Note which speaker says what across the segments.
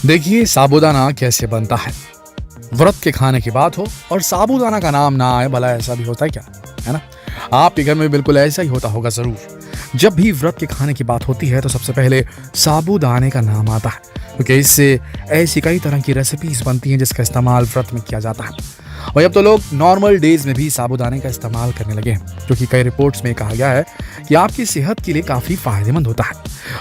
Speaker 1: देखिए साबूदाना कैसे बनता है। व्रत के खाने की बात हो और साबूदाना का नाम ना आए, भला ऐसा भी होता है क्या? है ना? आपके घर में बिल्कुल ऐसा ही होता होगा जरूर। जब भी व्रत के खाने की बात होती है तो सबसे पहले साबूदाने का नाम आता है, क्योंकि इससे ऐसी कई तरह की रेसिपीज बनती हैं जिसका इस्तेमाल व्रत में किया जाता है। और अब तो लोग नॉर्मल डेज में भी साबूदाने का इस्तेमाल करने लगे हैं, क्योंकि कई रिपोर्ट्स में कहा गया है कि आपकी सेहत के लिए काफी फायदेमंद होता है।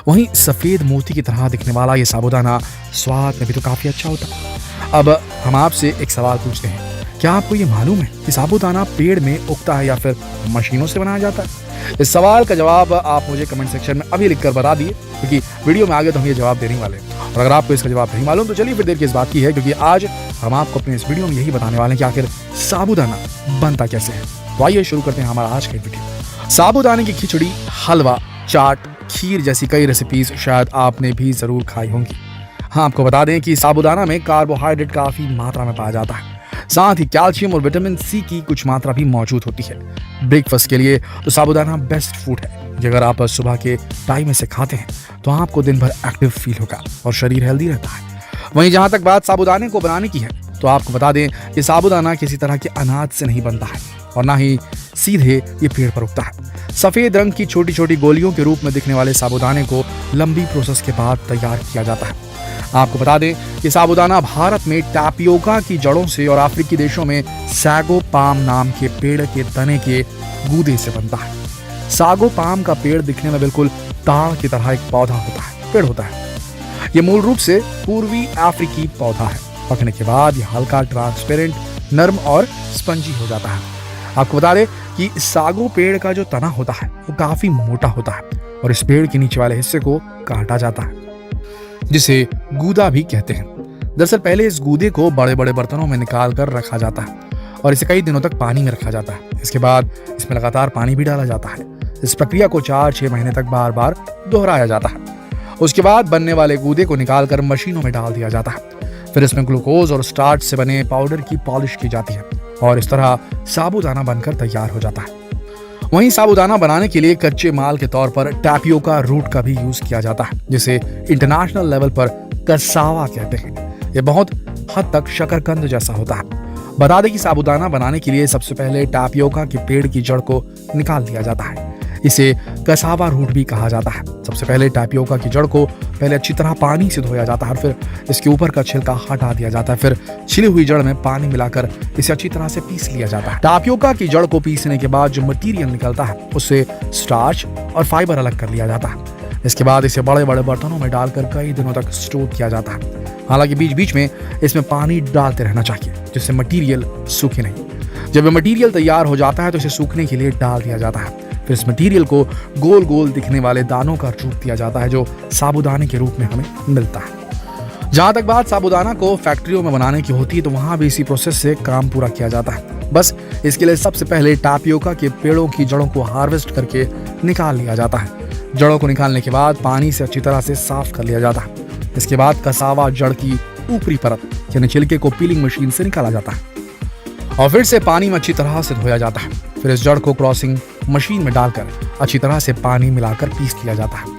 Speaker 1: वहीं सफेद मोती की तरह दिखने वाला ये साबूदाना स्वाद में भी तो काफी अच्छा होता है। अब हम आपसे एक सवाल पूछते हैं, क्या आपको ये मालूम है कि साबूदाना पेड़ में उगता है या फिर मशीनों से बनाया जाता है? इस सवाल का जवाब आप मुझे कमेंट सेक्शन में अभी लिखकर बता दिए, क्योंकि वीडियो में आगे तो हम ये जवाब देने वाले हैं। और अगर आपको इसका जवाब नहीं मालूम तो चलिए फिर देर की इस बात की है, क्योंकि आज हम आपको अपने इस वीडियो में यही बताने वाले हैं कि आखिर साबूदाना बनता कैसे है। तो आइए शुरू करते हैं हमारा आज का वीडियो। साबूदाने की खिचड़ी, हलवा, चाट, खीर जैसी कई रेसिपीज शायद आपने भी जरूर खाई होंगी। हाँ, आपको बता दें कि साबूदाना में कार्बोहाइड्रेट काफी मात्रा में पाया जाता है, साथ ही कैल्शियम और विटामिन सी की कुछ मात्रा भी मौजूद होती है। ब्रेकफास्ट के लिए तो साबूदाना बेस्ट फूड है। अगर आप सुबह के टाइम में से खाते हैं तो आपको दिन भर एक्टिव फील होगा और शरीर हेल्दी रहता है। वहीं जहां तक बात साबूदाने को बनाने की है तो आपको बता दें कि साबूदाना किसी तरह के अनाज से नहीं बनता है और ना ही सीधे ये पेड़ पर उगता है। सफेद रंग की छोटी छोटी गोलियों के रूप में दिखने वाले साबूदाने को लंबी प्रोसेस के बाद तैयार किया जाता है। आपको बता दें कि साबूदाना भारत में टैपियोका की जड़ों से और अफ्रीकी देशों में सैगो पाम नाम के पेड़ के तने के गूदे से बनता है। सागो पाम का पेड़ दिखने में बिल्कुल ताड़ की तरह एक पौधा होता है, पेड़ होता है। ये मूल रूप से पूर्वी अफ्रीकी पौधा है। पकने के बाद ये हल्का ट्रांसपेरेंट, नर्म और स्पंजी हो जाता है। आपको बता दें कि सागो पेड़ का जो तना होता है वो काफी मोटा होता है और इस पेड़ के नीचे वाले हिस्से को काटा जाता है, जिसे गूदा भी कहते हैं। दरअसल पहले इस गूदे को बड़े बड़े बर्तनों में निकाल कर रखा जाता है और इसे कई दिनों तक पानी में रखा जाता है। इसके बाद इसमें लगातार पानी भी डाला जाता है। इस प्रक्रिया को 4-6 महीने तक बार बार दोहराया जाता है। उसके बाद बनने वाले गूदे को निकालकर मशीनों में डाल दिया जाता है। फिर इसमें ग्लूकोज और स्टार्च से बने पाउडर की पॉलिश की जाती है और इस तरह साबूदाना बनकर तैयार हो जाता है। वहीं साबूदाना बनाने के लिए कच्चे माल के तौर पर टैपियोका रूट का भी यूज किया जाता है, जिसे इंटरनेशनल लेवल पर कसावा कहते हैं। ये बहुत हद तक शकरकंद जैसा होता है। बता दें कि साबूदाना बनाने के लिए सबसे पहले टैपियोका के पेड़ की जड़ को निकाल दिया जाता है। इसे कसावा रूट भी कहा जाता है। सबसे पहले टैपियोका की जड़ को पहले अच्छी तरह पानी से धोया जाता है और फिर इसके ऊपर का छिलका हटा दिया जाता है। फिर छिली हुई जड़ में पानी मिलाकर इसे अच्छी तरह से पीस लिया जाता है। टैपियोका की जड़ को पीसने के बाद जो मटेरियल निकलता है उससे स्टार्च और फाइबर अलग कर लिया जाता है। इसके बाद इसे बड़े बड़े बर्तनों में डालकर कई दिनों तक स्टोर किया जाता है। हालांकि बीच बीच में इसमें पानी डालते रहना चाहिए, जिससे मटेरियल सूखे नहीं। जब ये मटेरियल तैयार हो जाता है तो इसे सूखने के लिए डाल दिया जाता है। फिर इस मटेरियल को गोल गोल दिखने वाले दानों का रूप दिया जाता है, जो साबूदाने के रूप में हमें मिलता है। जहां तक बात साबूदाना को फैक्ट्रियों में बनाने की होती है तो वहां भी इसी प्रोसेस से काम पूरा किया जाता है। बस इसके लिए सबसे पहले टैपियोका के पेड़ों की जड़ों को हार्वेस्ट करके निकाल लिया जाता है। जड़ों को निकालने के बाद पानी से अच्छी तरह से साफ कर लिया जाता है। इसके बाद कसावा जड़ की ऊपरी परत यानी छिलके को पीलिंग मशीन से निकाला जाता है और फिर से पानी में अच्छी तरह से धोया जाता है। फिर इस जड़ को क्रॉसिंग मशीन में डालकर अच्छी तरह से पानी मिलाकर पीस लिया जाता है।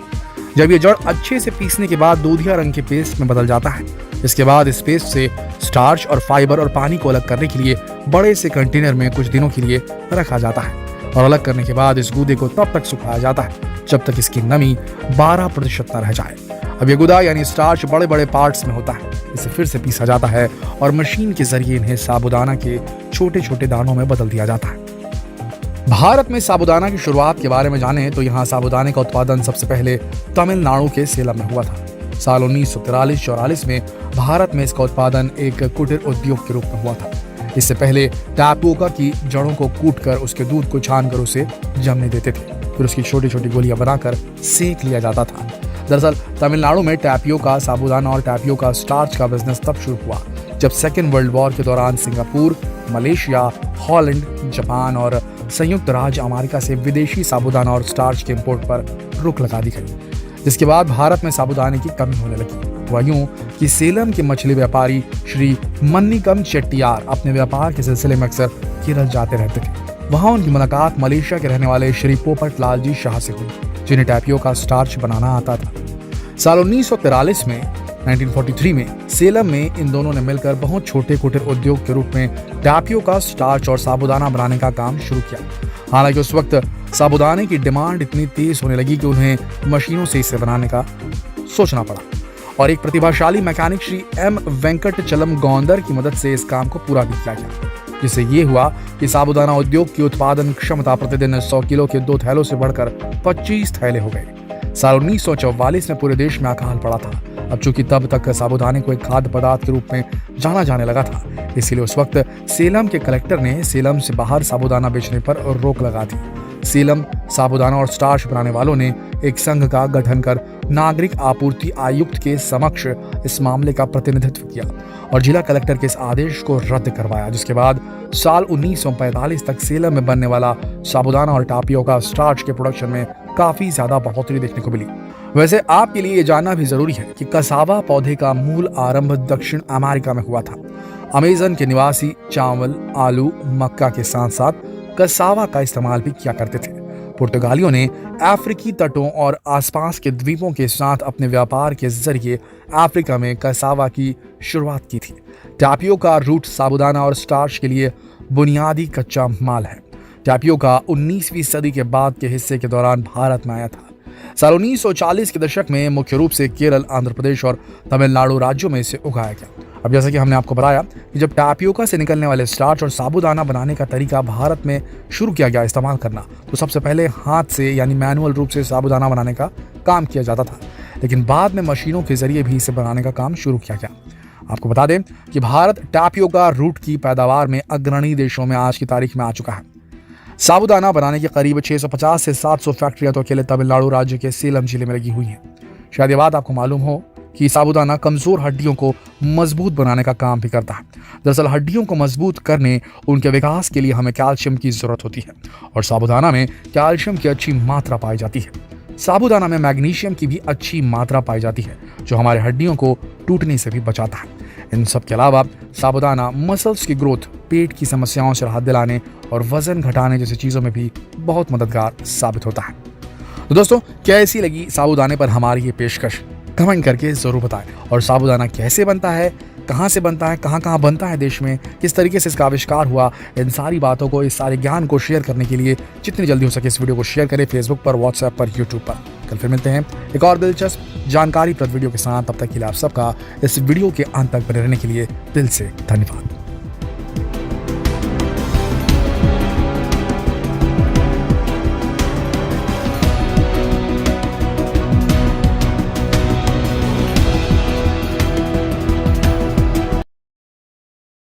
Speaker 1: जब ये जड़ अच्छे से पीसने के बाद दूधिया रंग के पेस्ट में बदल जाता है, इसके बाद इस पेस्ट से स्टार्च और फाइबर और पानी को अलग करने के लिए बड़े से कंटेनर में कुछ दिनों के लिए रखा जाता है और अलग करने के बाद इस गूदे को तब तक सुखाया जाता है जब तक इसकी नमी 12% न रह जाए। अब ये गुदा यानी स्टार्च बड़े बड़े पार्ट्स में होता है। इसे फिर से पीसा जाता है और मशीन के जरिए इन्हें साबूदाना के छोटे छोटे दानों में बदल दिया जाता है। भारत में साबूदाना की शुरुआत के बारे में जाने तो यहाँ साबूदाने का उत्पादन सबसे पहले तमिलनाडु के सेलम में हुआ था। साल 1943-44 में भारत में इसका उत्पादन एक कुटीर उद्योग के रूप में हुआ था। इससे पहले टैपियोका की जड़ों को कूटकर उसके दूध को छानकर उसे जमने देते थे। फिर उसकी छोटी छोटी गोलियां बनाकर सेक लिया जाता था। दरअसल तमिलनाडु में टैपियोका, साबूदाना और टैपियोका स्टार्च का बिजनेस तब शुरू हुआ जब सेकेंड वर्ल्ड वॉर के दौरान सिंगापुर, मलेशिया, हॉलैंड, जापान और संयुक्त राज्य अमेरिका से विदेशी साबूदाना और स्टार्च के इंपोर्ट पर रोक लगा दी गई, जिसके बाद भारत में साबूदाने की कमी होने लगी। हुआ यूं कि सेलम के मछली व्यापारी श्री मन्निकम चेट्टियार अपने व्यापार के सिलसिले में अक्सर केरल जाते रहते थे। वहां उनकी मुलाकात मलेशिया के रहने वाले श्री पोपट लाल जी शाह से हुई, जिन्हें टैपियोका स्टार्च बनाना आता था। साल 1943 में 1943 में सेलम में इन दोनों ने मिलकर बहुत छोटे कुटीर उद्योग के रूप में टैपियोका, स्टार्च और साबूदाना बनाने का काम शुरू किया। हालांकि उस वक्त साबूदाने की डिमांड इतनी तेज होने लगी कि उन्हें मशीनों से इसे बनाने का सोचना पड़ा और एक प्रतिभाशाली मैकेनिक श्री एम वेंकटचलम गौंदर की मदद से इस काम को पूरा भी किया गया, जिससे ये हुआ कि साबूदाना उद्योग की उत्पादन क्षमता प्रतिदिन 100 किलो के 2 थैलों से बढ़कर 25 थैले हो गए। साल 1944 में पूरे देश में अकाल पड़ा था। अब चूंकि तब तक साबूदाने को एक खाद्य पदार्थ के रूप में जाना जाने लगा था, इसीलिए उस वक्त सेलम के कलेक्टर ने सेलम से बाहर साबूदाना बेचने पर रोक लगा दी। सेलम साबूदाना और स्टार्च बनाने वालों ने एक संघ का गठन कर नागरिक आपूर्ति आयुक्त के समक्ष इस मामले का प्रतिनिधित्व किया और जिला कलेक्टर के इस आदेश को रद्द करवाया, जिसके बाद साल 1945 तक सेलम में बनने वाला साबूदाना और टापियोका स्टार्च के प्रोडक्शन में काफी ज्यादा बढ़ोतरी देखने को मिली। वैसे आपके लिए ये जानना भी जरूरी है कि कसावा पौधे का मूल आरंभ दक्षिण अमेरिका में हुआ था। अमेज़न के निवासी चावल, आलू, मक्का के साथ साथ कसावा का इस्तेमाल भी किया करते थे। पुर्तगालियों ने अफ्रीकी तटों और आसपास के द्वीपों के साथ अपने व्यापार के जरिए अफ्रीका में कसावा की शुरुआत की थी। टैपियोका रूट साबूदाना और स्टार्च के लिए बुनियादी कच्चा माल है। टैपियोका 19वीं सदी के बाद के हिस्से के दौरान भारत में आया था। साल 1940 के दशक में मुख्य रूप से केरल, आंध्र प्रदेश और तमिलनाडु राज्यों में इसे उगाया गया। अब जैसा कि हमने आपको बताया कि जब टैपियोका से निकलने वाले स्टार्च और साबूदाना बनाने का तरीका भारत में शुरू किया गया इस्तेमाल करना, तो सबसे पहले हाथ से यानी मैनुअल रूप से साबूदाना बनाने का काम किया जाता था, लेकिन बाद में मशीनों के जरिए भी इसे बनाने का काम शुरू किया गया। आपको बता दें कि भारत टैपियोका रूट की पैदावार में अग्रणी देशों में आज की तारीख में आ चुका है। साबूदाना बनाने की करीब 650 से 700 फैक्ट्रियां तो अकेले तमिलनाडु राज्य के सेलम जिले में लगी हुई हैं। शायद ये बात आपको मालूम हो कि साबूदाना कमजोर हड्डियों को मजबूत बनाने का काम भी करता है। दरअसल हड्डियों को मजबूत करने, उनके विकास के लिए हमें कैल्शियम की जरूरत होती है और साबूदाना में कैल्शियम की अच्छी मात्रा पाई जाती है। साबूदाना में मैग्नीशियम की भी अच्छी मात्रा पाई जाती है, जो हमारे हड्डियों को टूटने से भी बचाता है। इन सब के अलावा साबूदाना मसल्स की ग्रोथ, पेट की समस्याओं से राहत दिलाने और वजन घटाने जैसी चीजों में भी बहुत मददगार साबित होता है। तो दोस्तों, कैसी लगी साबूदाने पर हमारी ये पेशकश? कमेंट करके जरूर बताएं। और साबूदाना कैसे बनता है, कहाँ से बनता है, कहाँ कहाँ बनता है देश में, किस तरीके से इसका आविष्कार हुआ, इन सारी बातों को, इस सारे ज्ञान को शेयर करने के लिए जितनी जल्दी हो सके इस वीडियो को शेयर करें फेसबुक पर, व्हाट्सएप पर, यूट्यूब पर। कल फिर मिलते हैं एक और दिलचस्प जानकारी प्रद वीडियो के साथ। तब तक के लिए आप सबका इस वीडियो के अंत तक बने रहने के लिए दिल से धन्यवाद।